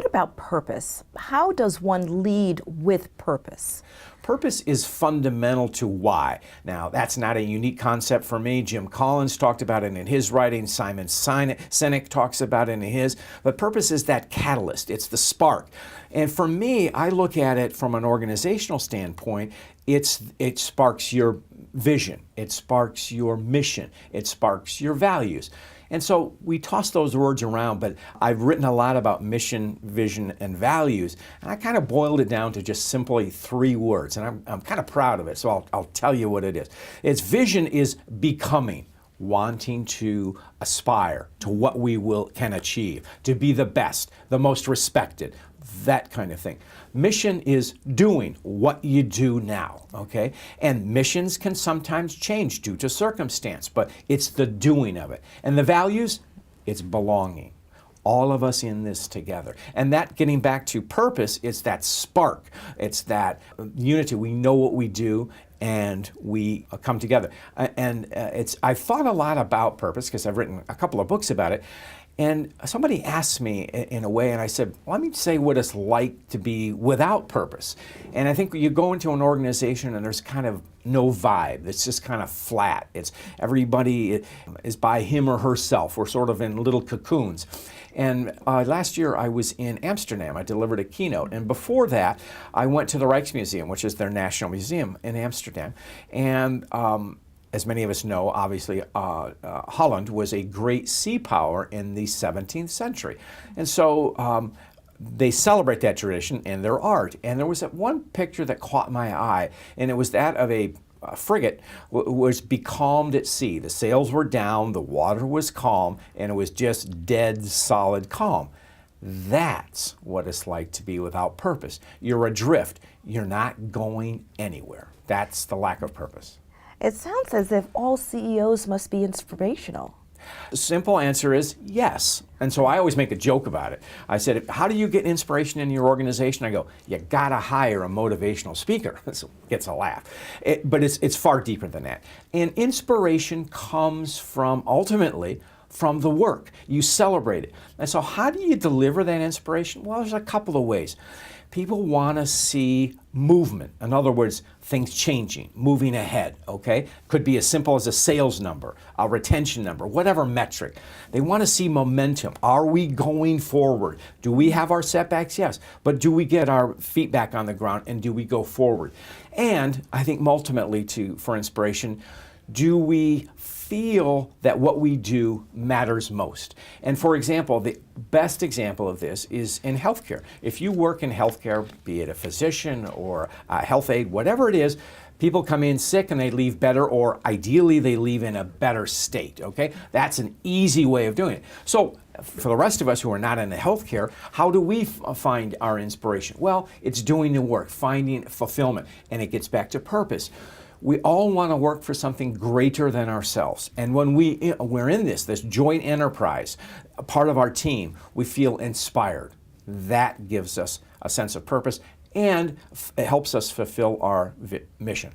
about purpose? How does one lead with purpose? Purpose is fundamental to why. Now, that's not a unique concept for me. Jim Collins talked about it in his writing. Simon Sinek talks about it in his. But purpose is that catalyst. It's the spark. And for me, I look at it from an organizational standpoint. It sparks your vision. It sparks your mission. It sparks your values. And so we toss those words around, but I've written a lot about mission, vision, and values, and I kind of boiled it down to just simply 3 words, and I'm kind of proud of it, so I'll tell you what it is. Its vision is becoming, wanting to aspire to what we can achieve, to be the best, the most respected, that kind of thing. Mission is doing what you do now, okay? And missions can sometimes change due to circumstance, but it's the doing of it. And the values, it's belonging. All of us in this together. And that, getting back to purpose, it's that spark. It's that unity. We know what we do, and we come together. I've thought a lot about purpose because I've written a couple of books about it. And somebody asked me in a way, and I said, let me say what it's like to be without purpose. And I think you go into an organization and there's kind of no vibe. It's just kind of flat. It's everybody is by him or herself. We're sort of in little cocoons. And last year I was in Amsterdam. I delivered a keynote. And before that, I went to the Rijksmuseum, which is their national museum in Amsterdam. And as many of us know, obviously, Holland was a great sea power in the 17th century. And so they celebrate that tradition in their art. And there was that one picture that caught my eye, and it was that of a frigate was becalmed at sea. The sails were down, the water was calm, and it was just dead, solid calm. That's what it's like to be without purpose. You're adrift. You're not going anywhere. That's the lack of purpose. It sounds as if all CEOs must be inspirational. The simple answer is yes. And so I always make a joke about it. I said, how do you get inspiration in your organization? I go, you gotta hire a motivational speaker. This gets a laugh. But it's far deeper than that. And inspiration comes ultimately from the work. You celebrate it. And so how do you deliver that inspiration? Well, there's a couple of ways. People want to see movement. In other words, things changing, moving ahead, okay? Could be as simple as a sales number, a retention number, whatever metric. They want to see momentum. Are we going forward? Do we have our setbacks? Yes. But do we get our feet back on the ground and do we go forward? And I think ultimately for inspiration, do we feel that what we do matters most? And for example, the best example of this is in healthcare. If you work in healthcare, be it a physician or a health aide, whatever it is, people come in sick and they leave better, or ideally they leave in a better state, okay? That's an easy way of doing it. So for the rest of us who are not in the healthcare, how do we find our inspiration? Well, it's doing the work, finding fulfillment, and it gets back to purpose. We all want to work for something greater than ourselves. And when we're in this joint enterprise, a part of our team, we feel inspired. That gives us a sense of purpose, and it helps us fulfill our mission.